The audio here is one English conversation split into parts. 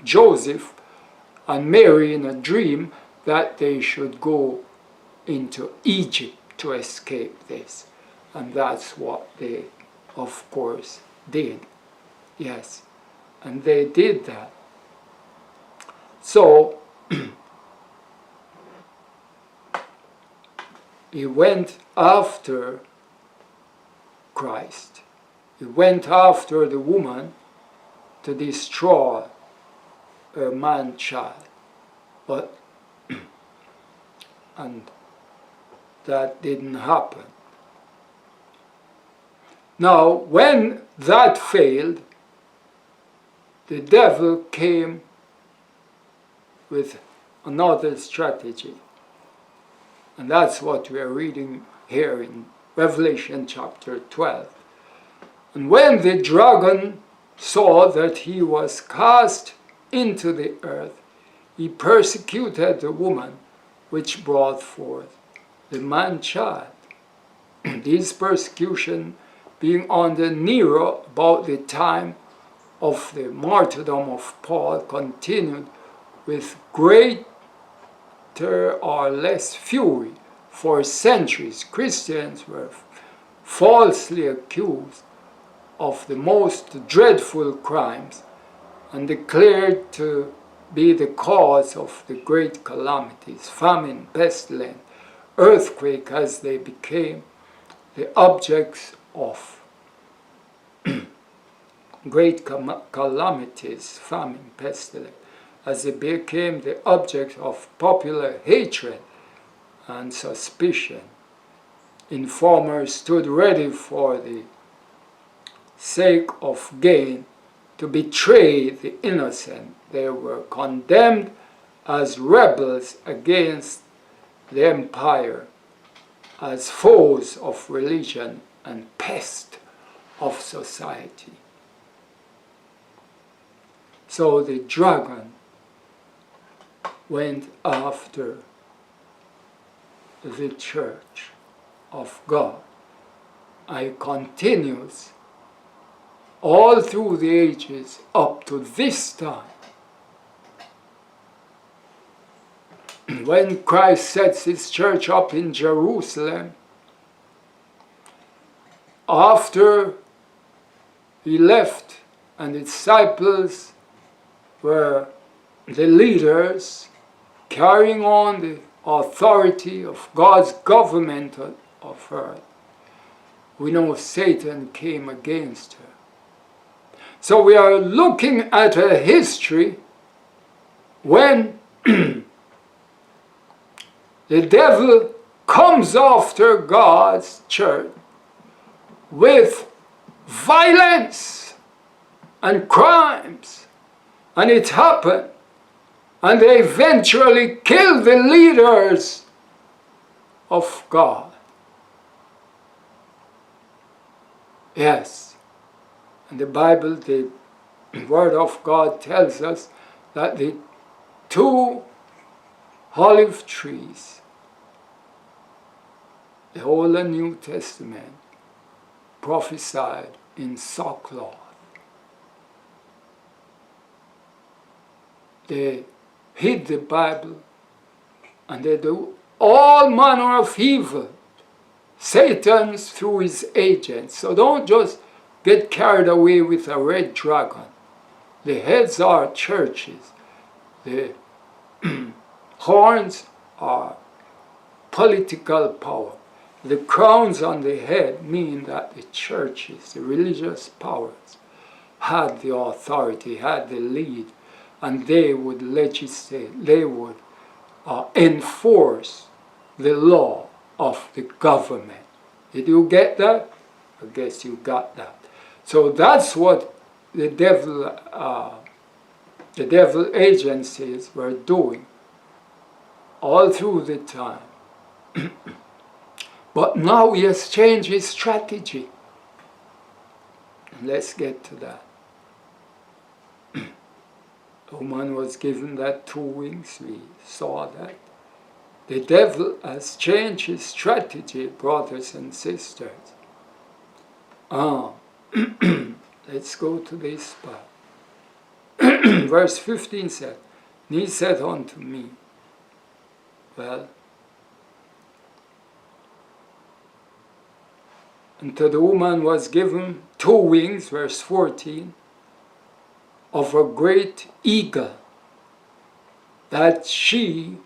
Joseph and Mary in a dream that they should go into Egypt to escape this. And that's what they, of course, did. Yes, and they did that. So, he went after Christ. He went after the woman to destroy her man-child. But, and that didn't happen. Now, when that failed, the devil came with another strategy. And that's what we are reading here in Revelation chapter 12. And when the dragon saw that he was cast into the earth, he persecuted the woman which brought forth the man-child. This persecution being under Nero about the time of the martyrdom of Paul continued with greater or less fury for centuries. Christians were falsely accused of the most dreadful crimes and declared to be the cause of the great calamities, famine, pestilence, earthquake, as they became the objects of great calamities, famine, pestilence, as they became the object of popular hatred and suspicion. Informers stood ready for the sake of gain to betray the innocent. They were condemned as rebels against the empire, as foes of religion and pest of society. So the dragon went after the church of God. And continues all through the ages up to this time. When Christ sets his church up in Jerusalem, after he left and the disciples were the leaders carrying on the authority of God's government of earth, we know Satan came against her. So we are looking at a history when the devil comes after God's church with violence and crimes. And it happened. And they eventually killed the leaders of God. Yes. And the Bible, the Word of God tells us that the two olive trees, the Old and New Testament, prophesied in sackcloth. They hid the Bible and they do all manner of evil. Satan's through his agents. So don't just get carried away with a red dragon. The heads are churches. The horns are political power. The crowns on the head mean that the churches, the religious powers, had the authority, had the lead, and they would legislate, they would enforce the law of the government. Did you get that? I guess you got that. So that's what the devil agencies were doing all through the time. But now he has changed his strategy. And let's get to that. The woman was given that 2 wings. We saw that. The devil has changed his strategy, brothers and sisters. Let's go to this part. verse 15 said, and he said unto me, well, and to the woman was given 2 wings, verse 14, of a great eagle, that she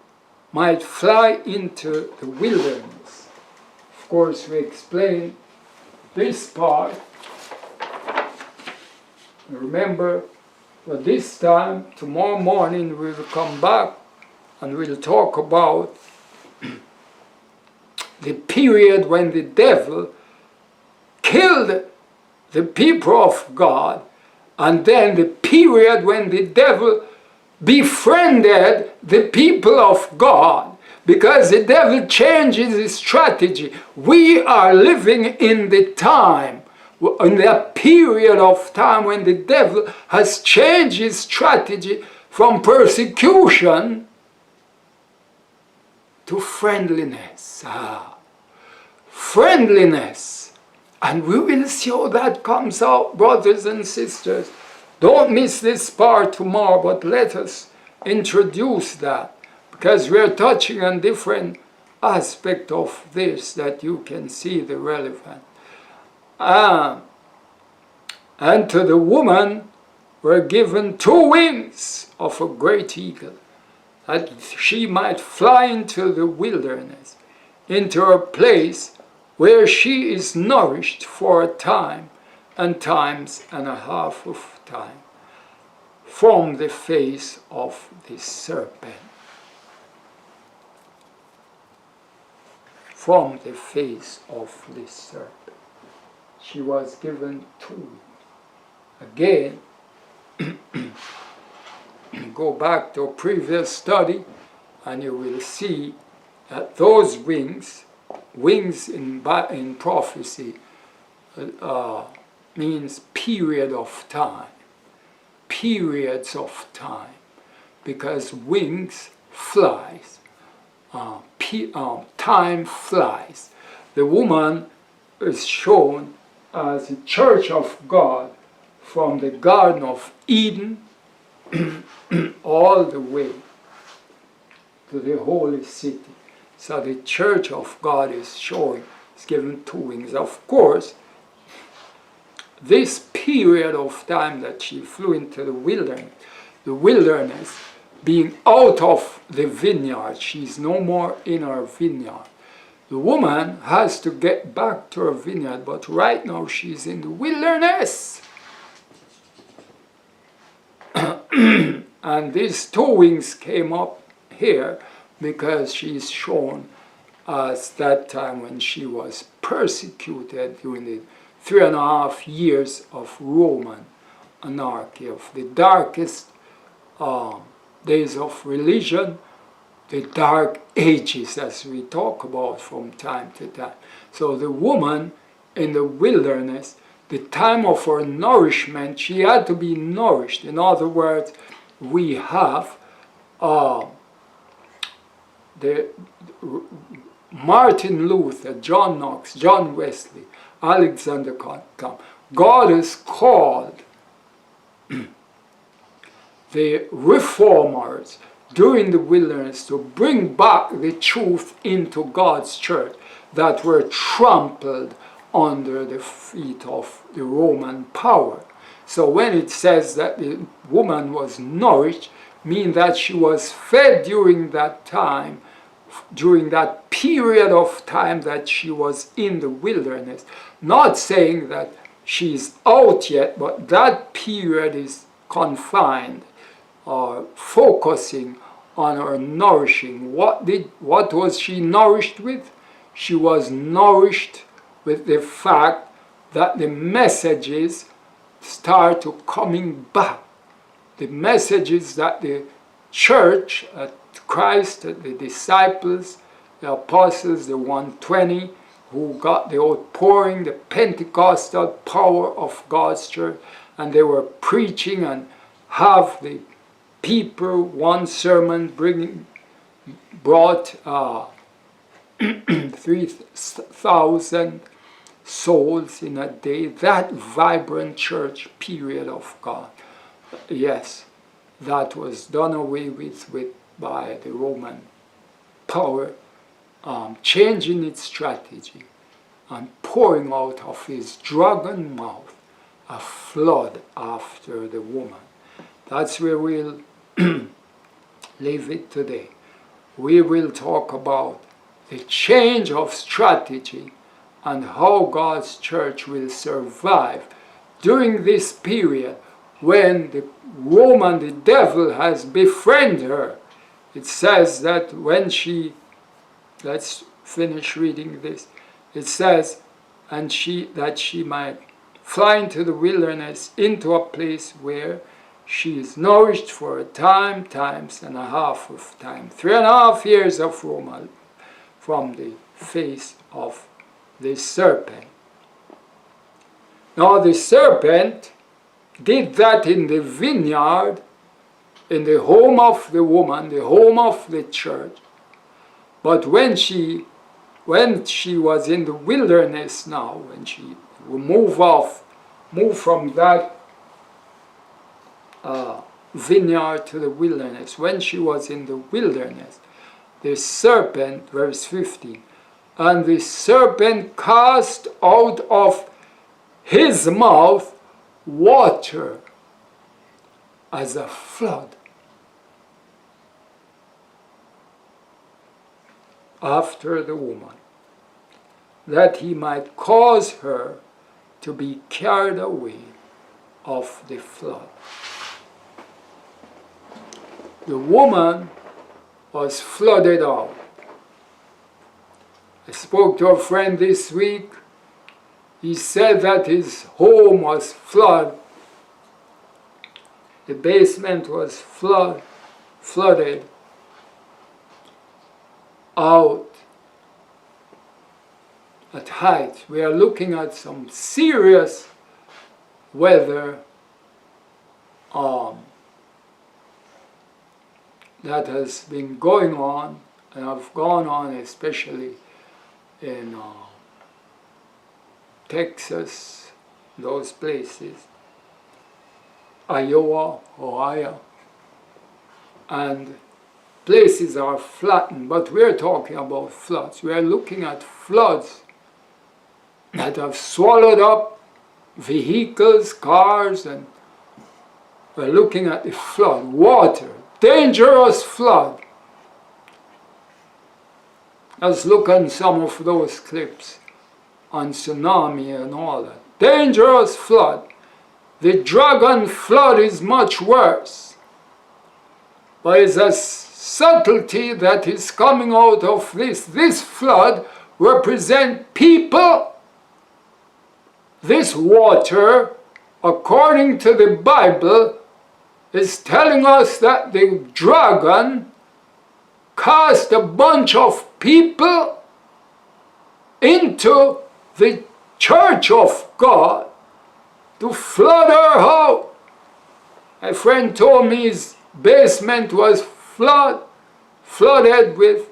might fly into the wilderness. Of course, we explained this part. Remember, but this time, tomorrow morning, we will come back and we'll talk about the period when the devil killed the people of God, and then the period when the devil befriended the people of God, because the devil changes his strategy. We are living in the time, in that period of time when the devil has changed his strategy from persecution to friendliness. Friendliness. And we will see how that comes out, brothers and sisters. Don't miss this part tomorrow, but let us introduce that, because we're touching on different aspects of this that you can see the relevance. And to the woman were given 2 wings of a great eagle, that she might fly into the wilderness, into a place where she is nourished for a time and times and a half of time from the face of the serpent. From the face of the serpent. She was given 2. Again, go back to a previous study and you will see that those wings in prophecy means period of time. Periods of time. Because wings flies. Time flies. The woman is shown as the church of God from the Garden of Eden all the way to the holy city. So the church of God is showing, is given 2 wings. Of course, this period of time that she flew into the wilderness being out of the vineyard, she's no more in her vineyard. The woman has to get back to her vineyard, but right now she's in the wilderness. And these 2 wings came up here because she's shown as that time when she was persecuted during the 3.5 years of Roman anarchy, of the darkest days of religion, the dark ages, as we talk about from time to time. So the woman in the wilderness, the time of her nourishment, she had to be nourished. In other words, we have Martin Luther, John Knox, John Wesley, Alexander Campbell. God has called the reformers during the wilderness to bring back the truth into God's church that were trampled under the feet of the Roman power. So when it says that the woman was nourished, means that she was fed during that time, during that period of time that she was in the wilderness. Not saying that she's out yet, but that period is confined, or focusing on her nourishing. What was she nourished with? She was nourished with the fact that the messages start to coming back. The messages that the church, Christ, the disciples, the apostles, the 120, who got the outpouring, the Pentecostal power of God's church, and they were preaching and have the people, one sermon brought 3,000 souls in a day. That vibrant church period of God. Yes, that was done away with by the Roman power, changing its strategy and pouring out of his dragon mouth a flood after the woman. That's where we'll leave it today. We will talk about the change of strategy and how God's church will survive during this period when the Roman, the devil, has befriended her. It says that when she, let's finish reading this, it says, and that she might fly into the wilderness, into a place where she is nourished for a time, times and a half of time, 3.5 years of Roma from the face of the serpent. Now the serpent did that in the vineyard, in the home of the woman, the home of the church. But when she was in the wilderness now, when she moved from that vineyard to the wilderness, when she was in the wilderness, the serpent, verse 15, and the serpent cast out of his mouth water as a flood after the woman, that he might cause her to be carried away of the flood. The woman was flooded out. I spoke to a friend this week. He said that his home was flooded. The basement was flooded out at height. We are looking at some serious weather that has been going on and have gone on, especially in Texas, those places, Iowa, Ohio, and places are flattened, but we're talking about floods. We are looking at floods that have swallowed up vehicles, cars, and we're looking at the flood, water, dangerous flood. Let's look at some of those clips on tsunami and all that. Dangerous flood. The dragon flood is much worse. But it's a subtlety that is coming out of this. This flood represents people. This water, according to the Bible, is telling us that the dragon cast a bunch of people into the church of God to flood her out. My friend told me his basement was flooded with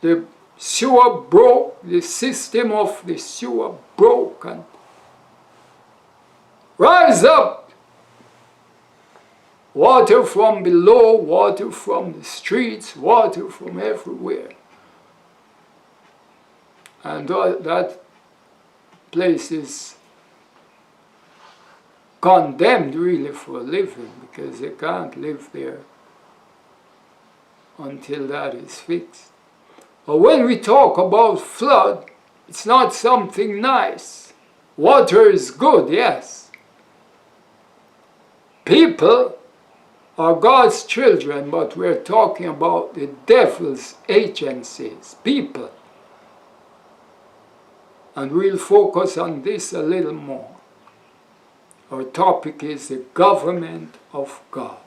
the sewer broke, the system of the sewer broke, and rise up. Water from below, water from the streets, water from everywhere. And that place is condemned really for living, because they can't live there until that is fixed. But when we talk about flood, it's not something nice. Water is good, yes. People are God's children, but we're talking about the devil's agencies, people. And we'll focus on this a little more. Our topic is the government of God.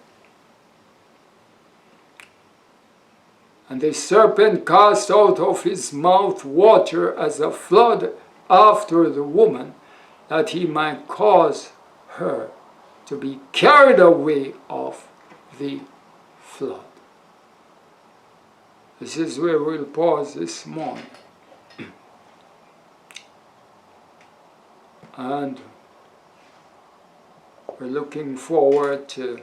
And the serpent cast out of his mouth water as a flood after the woman, that he might cause her to be carried away of the flood. This is where we'll pause this morning. And we're looking forward to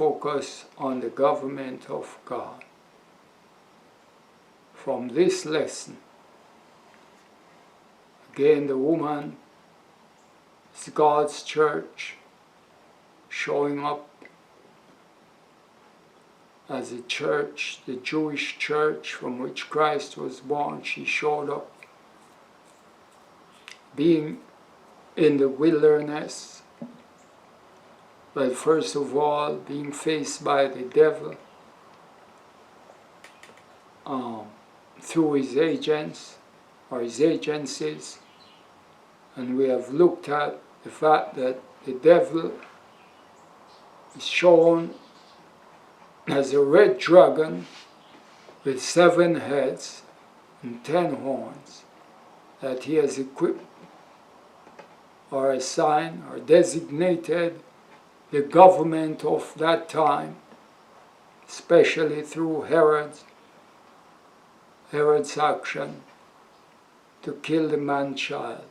focus on the government of God. From this lesson, again, the woman is God's church, showing up as a church, the Jewish church from which Christ was born. She showed up, being in the wilderness, but first of all, being faced by the devil through his agents or his agencies. And we have looked at the fact that the devil is shown as a red dragon with 7 heads and 10 horns, that he has equipped or assigned or designated the government of that time, especially through Herod's action to kill the man-child,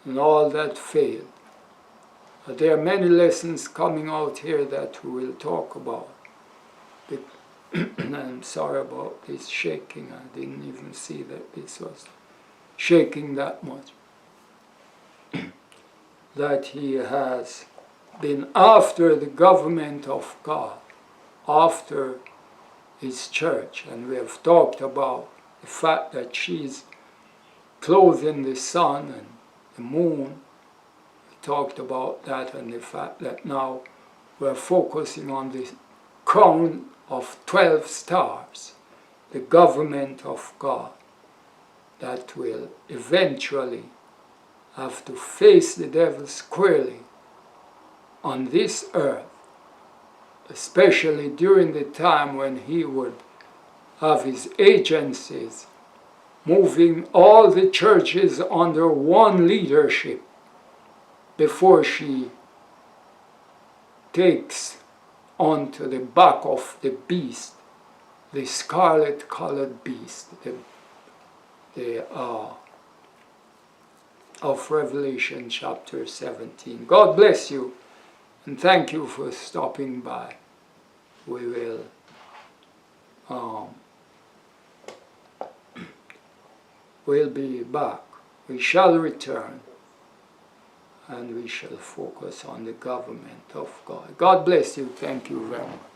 and all that failed. But there are many lessons coming out here that we will talk about. I'm sorry about this shaking. I didn't even see that this was shaking that much. That he has been after the government of God, after his church. And we have talked about the fact that she's clothed in the sun and the moon. We talked about that, and the fact that now we're focusing on the crown of 12 stars, the government of God, that will eventually have to face the devil squarely on this earth, especially during the time when he would have his agencies moving all the churches under one leadership before she takes onto the back of the beast, the scarlet-colored beast, of Revelation chapter 17. God bless you, and thank you for stopping by. We will we'll be back. We shall return, and we shall focus on the government of God. God bless you. Thank you very much.